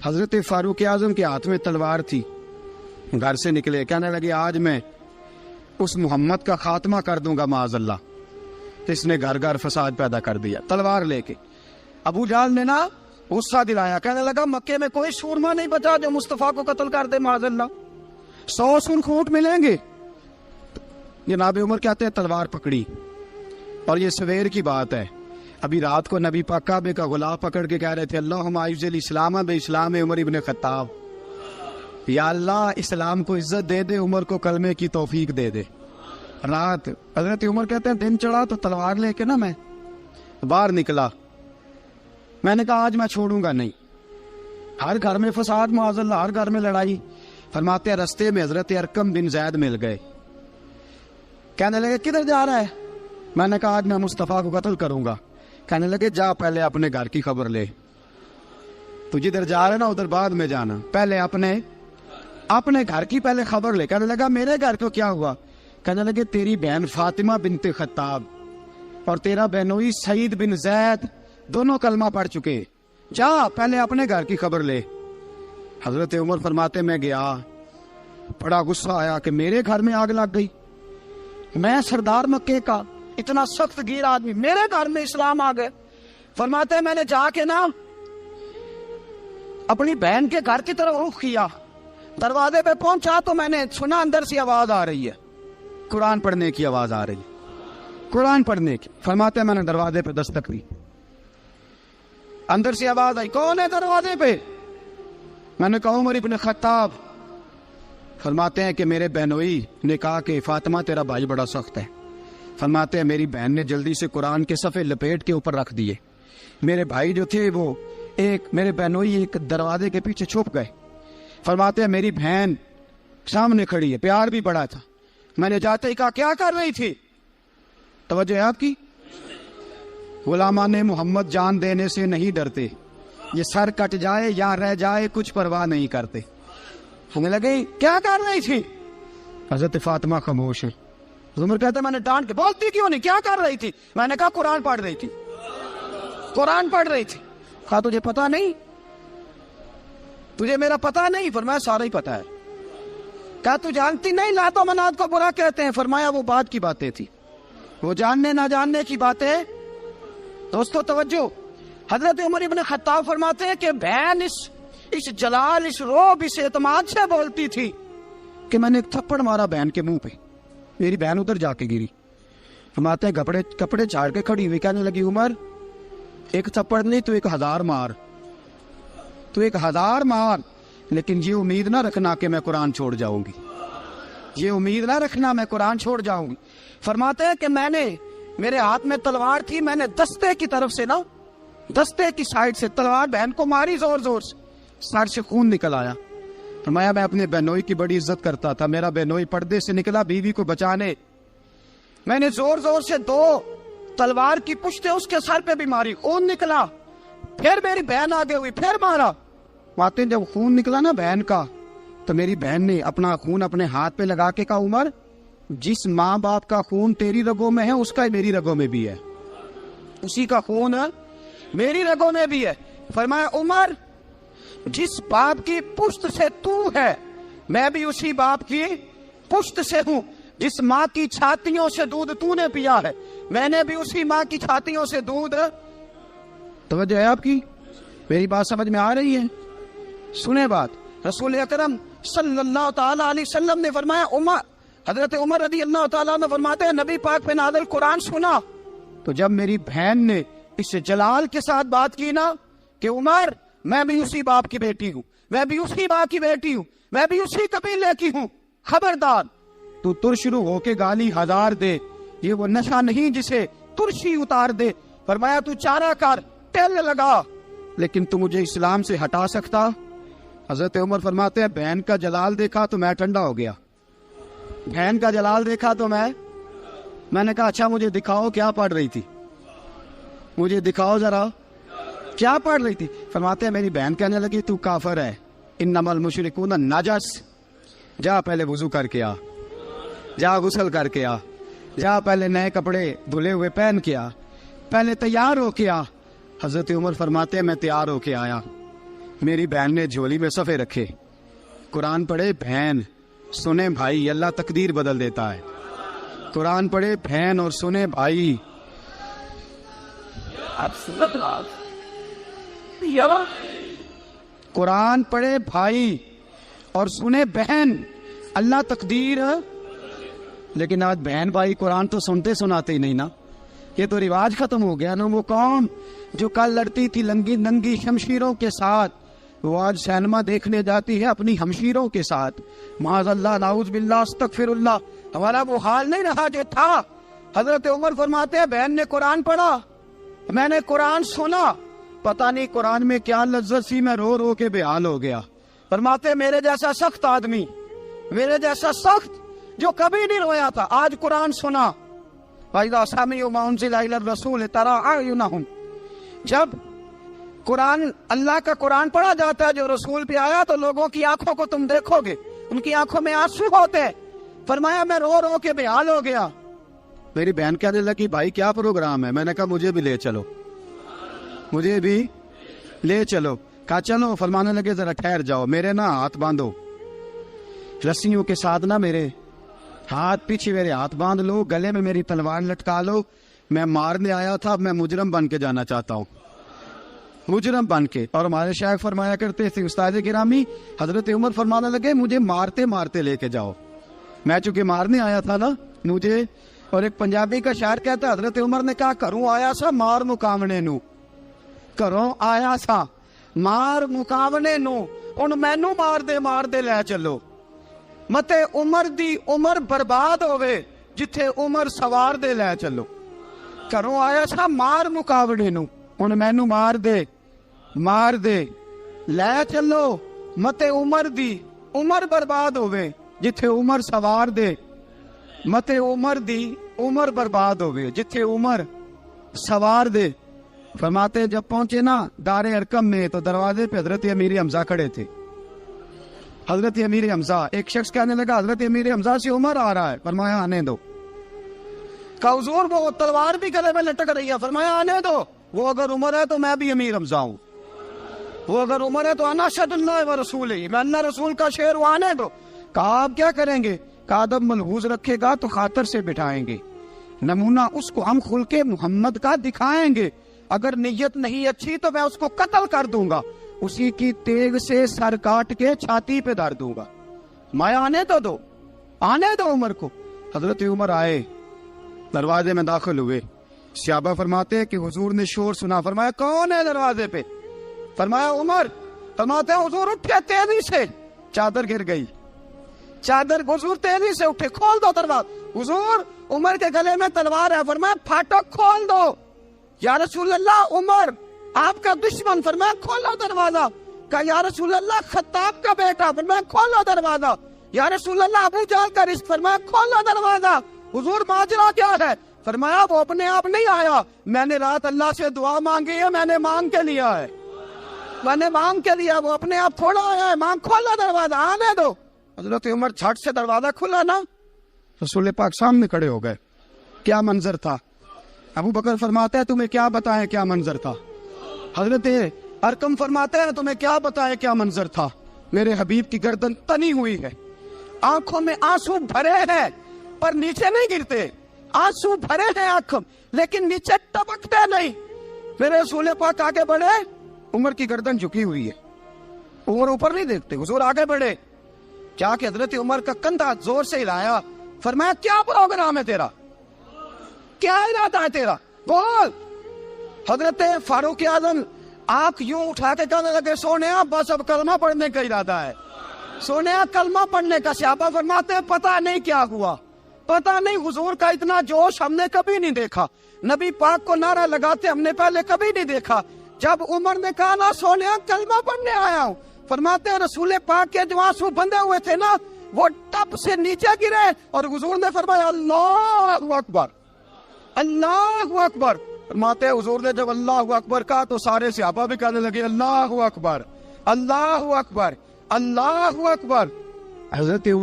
حضرت فاروق اعظم کے ہاتھ میں تلوار تھی، گھر سے نکلے، کہنے لگے آج میں اس محمد کا خاتمہ کر دوں گا معاذ اللہ، تو اس نے گھر گھر فساد پیدا کر دیا تلوار لے کے۔ ابو جہل نے نا غصہ دلایا، کہنے لگا مکے میں کوئی سورما نہیں بچا جو مصطفیٰ کو قتل کر دے معاذ اللہ، 100 سن خونٹ ملیں گے۔ جناب عمر کہتے ہیں تلوار پکڑی، اور یہ سویر کی بات ہے، ابھی رات کو نبی پاک کعبے کا غلاف پکڑ کے کہہ رہے تھے اللہم اعز الاسلام باسلام عمر ابن خطاب، یا اللہ اسلام کو عزت دے دے، عمر کو کلمے کی توفیق دے دے۔ رات حضرت عمر کہتے ہیں دن چڑھا تو تلوار لے کے نا میں باہر نکلا، میں نے کہا آج میں چھوڑوں گا نہیں، ہر گھر میں فساد معاذ اللہ، ہر گھر میں لڑائی۔ فرماتے ہیں رستے میں حضرت ارقم بن زید مل گئے، کہنے لگے کدھر جا رہا ہے؟ میں نے کہا آج میں مصطفیٰ کو قتل کروں گا۔ کہنے لگے جا پہلے اپنے گھر کی خبر لے، تو جدھر جا رہے نا ادھر بعد میں جانا، پہلے اپنے گھر کی پہلے خبر لے۔ کہنے لگا میرے گھر کو کیا ہوا؟ کہنے لگے تیری بہن فاطمہ بنت خطاب اور تیرا بہنوئی سعید بن زید دونوں کلمہ پڑھ چکے، جا پہلے اپنے گھر کی خبر لے۔ حضرت عمر فرماتے میں گیا، بڑا غصہ آیا کہ میرے گھر میں آگ لگ گئی، میں سردار مکے کا اتنا سخت گیر آدمی، میرے گھر میں اسلام آ گئے۔ فرماتے ہیں میں نے جا کے نا اپنی بہن کے گھر کی طرف رخ کیا، دروازے پہ پہنچا تو میں نے سنا اندر سے آواز آ رہی ہے، قرآن پڑھنے کی آواز آ رہی ہے، قرآن پڑھنے کی۔ فرماتے ہیں میں نے دروازے پہ دستک دی، اندر سے آواز آئی کون ہے دروازے پہ؟ میں نے کہا عمر ابن خطاب۔ فرماتے ہیں کہ میرے بہنوئی نے کہا کہ فاطمہ تیرا بھائی بڑا سخت ہے۔ فرماتے ہیں میری بہن نے جلدی سے قرآن کے صفحے لپیٹ کے اوپر رکھ دیے، میرے بھائی جو تھے وہ میرے بہنوئی ایک دروازے کے پیچھے چھپ گئے۔ فرماتے ہیں میری بہن سامنے کھڑی ہے، پیار بھی بڑا تھا، میں نے جاتے ہی کہا کیا کر رہی تھی؟ توجہ ہے آپ کی؟ غلامان محمد جان دینے سے نہیں ڈرتے، یہ سر کٹ جائے یا رہ جائے کچھ پرواہ نہیں کرتے۔ ہمیں لگے کیا کر رہی تھی؟ حضرت فاطمہ خاموش ہے۔ عمر کہتا ہے میں نے ڈانٹ کے بولتی کیوں نہیں، کیا کر رہی تھی؟ میں نے کہا قرآن پڑھ رہی تھی، قرآن پڑھ رہی تھی۔ کہا تجھے پتا نہیں، تجھے میرا پتا نہیں؟ فرمایا سارا ہی پتا ہے۔ کہا تو جانتی نہیں لات و منات کو برا کہتے ہیں؟ فرمایا وہ بات کی باتیں تھی، وہ جاننے نہ جاننے کی باتیں۔ دوستو توجہ، حضرت عمر ابن خطاب فرماتے ہیں کہ بہن اس جلال، اس روب، اس اعتماد سے بولتی تھی کہ میں نے ایک تھپڑ مارا بہن کے منہ پہ، میری بہن ادھر جا کے گری۔ فرماتے ہیں کپڑے جھاڑ کے کھڑی ہوئی، کہنے لگی عمر ایک تھپڑ نہیں تو 1000 مار، تو 1000 مار، لیکن یہ امید نہ رکھنا کہ میں قرآن چھوڑ جاؤں گی، یہ امید نہ رکھنا میں قرآن چھوڑ جاؤں گی۔ فرماتے ہیں کہ میرے ہاتھ میں تلوار تھی، میں نے دستے کی طرف سے نا، دستے کی سائڈ سے تلوار بہن کو ماری زور زور سے، سر سے خون نکل آیا۔ فرمایا میں اپنے بہنوئی کی بڑی عزت کرتا تھا، میرا بہنوئی پردے سے نکلا بیوی کو بچانے، میں نے زور زور سے 2 تلوار کی پشتیں اس کے سر پہ بھی ماری، خون نکلا، پھر میری بہن آگے ہوئی، پھر مارا۔ واقعی جب خون نکلا نا بہن کا، تو میری بہن نے اپنا خون اپنے ہاتھ پہ لگا کے کہا عمر جس ماں باپ کا خون تیری رگوں میں ہے اس کا میری رگوں میں بھی ہے، اسی کا خون میری رگوں میں بھی ہے۔ فرمایا عمر جس باپ کی پشت سے تو ہے میں بھی اسی باپ کی پشت سے ہوں، جس ماں کی چھاتیوں سے دودھ تو نے پیا ہے میں نے بھی اسی ماں کی چھاتیوں سے دودھ۔ توجہ ہے آپ کی؟ میری بات سمجھ میں آ رہی ہے؟ سنیں بات، رسول اکرم صلی اللہ تعالی علیہ وسلم نے فرمایا، حضرت عمر رضی اللہ تعالیٰ عنہ فرماتے ہیں نبی پاک پہ نازل قرآن سنا تو جب میری بہن نے اس جلال کے ساتھ بات کی نا کہ عمر میں بھی اسی باپ کی بیٹی ہوں، میں بھی اسی ماں کی بیٹی ہوں، میں بھی اسی قبیلے کی ہوں، خبردار تو ترشرو ہو کے گالی 1000 دے، یہ وہ نشہ نہیں جسے ترشی اتار دے۔ فرمایا تو چارہ کر، ٹیل لگا، لیکن تو مجھے اسلام سے ہٹا سکتا؟ حضرت عمر فرماتے ہیں بہن کا جلال دیکھا تو میں ٹھنڈا ہو گیا، بہن کا جلال دیکھا تو میں نے کہا اچھا مجھے دکھاؤ کیا پڑھ رہی تھی، مجھے دکھاؤ ذرا کیا پڑھ رہی تھی۔ فرماتے ہیں میری بہن کہنے لگی تو کافر ہے، انما المشرکون نجس، جا پہلے وضو کر کے آ، جا غسل کر کے آ، جا پہلے نئے کپڑے دھلے ہوئے پہن کے آ، پہلے تیار ہو کے آ۔ حضرت عمر فرماتے ہیں میں تیار ہو کے آیا، میری بہن نے جھولی میں صفحے رکھے, قرآن پڑھے بہن, سنے بھائی, اللہ تقدیر بدل دیتا ہے. قرآن پڑھے بہن اور سنے بھائی. قرآن پڑھے بھائی اور سنے بہن, اللہ تقدیر. لیکن آج بہن بھائی قرآن تو سنتے سناتے ہی نہیں نا, یہ تو رواج ختم ہو گیا نا. وہ قوم جو کل لڑتی تھی ننگی شمشیروں کے ساتھ, وہ آج سینما دیکھنے جاتی ہے اپنی ہمشیروں کے ساتھ. معاذ اللہ, نعوذ باللہ, استغفر اللہ. ہمارا وہ حال نہیں رہا جو تھا. حضرت عمر فرماتے ہیں بہن نے قرآن پڑھا, میں نے قرآن سنا, پتہ نہیں قرآن میں کیا لذت سی, میں رو رو کے بے حال ہو گیا. فرماتے میرے جیسا سخت آدمی, میرے جیسا سخت جو کبھی نہیں رویا تھا, آج قرآن سنا. وَإِذَا سَمِعُوا مَا أُنزِلَ إِلَى الرَّسُولِ تَرَىٰ أَعْيُنَهُمْ, جب قرآن, اللہ کا قرآن پڑھا جاتا ہے جو رسول پہ آیا, تو لوگوں کی آنکھوں کو تم دیکھو گے, ان کی آنکھوں میں آنسو ہوتے ہیں. فرمایا میں رو رو کے بے حال ہو گیا. میری بہن کہنے لگی بھائی کیا پروگرام ہے؟ میں نے کہا مجھے بھی لے چلو, مجھے بھی لے چلو. کہا چلو. فرمانے لگے ذرا ٹھہر جاؤ, میرے نا ہاتھ باندھو, رسیوں کے ساتھ نا میرے ہاتھ, پیچھے میرے ہاتھ باندھ لو, گلے میں میری تلوار لٹکا لو. میں مارنے آیا تھا, اب میں مجرم بن کے جانا چاہتا ہوں, مجرم بن کے. اور ہمارے شیخ فرمایا کرتے تھے, استاد گرامی حضرت عمر فرمانے لگے مجھے مارتے مارتے لے کے جاؤ. میں چونکہ مارنے آیا تھا نا مجھے. اور ایک پنجابی کا شاعر کہتا ہے حضرت عمر نے کہا کروں آیا سا مار مکاونے نو, کروں آیا سا مار مکاونے نو, ان مینو مار دے لے چلو. متے عمر دی عمر برباد ہوئے, جتھے عمر سوار دے لے چلو. کروں آیا سا مار مکاونے نو, ان مینو مار دے لے چلو. متے عمر دی عمر برباد ہوئے, جتھے عمر سوار دے. متے عمر دی عمر برباد ہوئے, جتھے عمر سوار دے. فرماتے جب پہنچے نا دار ارقم میں, تو دروازے پہ حضرت امیر حمزہ کھڑے تھے. حضرت امیر حمزہ, ایک شخص کہنے لگا حضرت امیر حمزہ سے عمر آ رہا ہے. فرمایا آنے دو. کہا حضور وہ تلوار بھی گلے میں لٹک رہی ہے. فرمایا آنے دو, وہ اگر عمر ہے تو میں بھی امیر حمزہ ہوں, وہ اگر عمر ہے تو انا اشہد اللہ و رسولہ, میں اللہ رسول کا شعر ہوں, آنے دو. کہا آپ کیا کریں گے؟ کہا ادب ملحوظ رکھے گا تو خاطر سے بٹھائیں گے, نمونہ اس کو ہم خلق محمد کا دکھائیں گے, اگر نیت نہیں اچھی تو میں اس کو قتل کر دوں گا, اسی کی تیغ سے سر کاٹ کے چھاتی پہ دھر دوں گا. میں آنے تو دو, آنے دو عمر کو. حضرت عمر آئے, دروازے میں داخل ہوئے. صحابہ فرماتے ہیں کہ حضور نے شور سنا. فرمایا کون ہے دروازے پہ؟ فرمایا عمر. فرماتے ہیں حضور اٹھے تیزی سے, چادر گر گئی, چادر. حضور تیزی سے اٹھے, کھول دو دروازہ. حضور عمر کے گلے میں تلوار ہے. فرمایا پھاٹک کھول دو. یا رسول اللہ عمر آپ کا دشمن. فرمایا کھولو دروازہ. کہا یا رسول اللہ خطاب کا بیٹا. فرمایا کھولو دروازہ. یا رسول اللہ ابو جہل کا رشت. فرمایا کھولو دروازہ. حضور ماجرا کیا ہے؟ فرمایا وہ اپنے آپ نہیں آیا, میں نے رات اللہ سے دعا مانگی ہے, میں نے مانگ کے لیا ہے, میں نے مانگ کے لیا, وہ اپنے آپ تھوڑا آیا ہے. مانگ, کھولا دروازہ, آنے دو. حضرت عمر جھٹ سے دروازہ کھلا نا, رسول پاک سامنے کھڑے ہو گئے. کیا منظر تھا. ابو بکر فرماتے ہیں تمہیں کیا بتائیں کیا منظر تھا. حضرت ارقم فرماتے ہیں تمہیں کیا بتائیں کیا منظر تھا. میرے حبیب کی گردن تنی ہوئی ہے, آنکھوں میں آنسو بھرے ہیں پر نیچے نہیں گرتے, آنسو بھرے ہیں آنکھوں لیکن نیچے ٹپکتے نہیں. میرے رسول پاک آگے بڑھے, عمر کی گردن جھکی ہوئی ہے, عمر اوپر نہیں دیکھتے. حضور آگے بڑھے, جا کے حضرت عمر کا کندھا زور سے ہلایا. فرمایا کیا پروگرام ہے تیرا, کیا ارادہ ہے تیرا, بول. حضرت فاروق اعظم آنکھ یوں اٹھا کے کہنے لگے سونیا بس اب کلمہ پڑھنے کا ارادہ ہے, سونیا کلمہ پڑھنے کا. صحابہ فرماتے ہیں پتہ نہیں کیا ہوا, پتہ نہیں. حضور کا اتنا جوش ہم نے کبھی نہیں دیکھا, نبی پاک کو نعرہ لگاتے ہم نے پہلے کبھی نہیں دیکھا. جب عمر نے کہا نا سونیا کلمہ پڑھنے آیا ہوں, فرماتے ہیں رسول پاک کے جو آنسو بندے ہوئے تھے نا وہ ٹپ سے نیچے گرے, اور حضور نے فرمایا اللہ اکبر, اللہ اکبر. فرماتے ہیں حضور نے جب اللہ اکبر کہا تو سارے صحابہ بھی کہنے لگے اللہ اکبر, اللہ اکبر, اللہ اکبر. حضرت عمر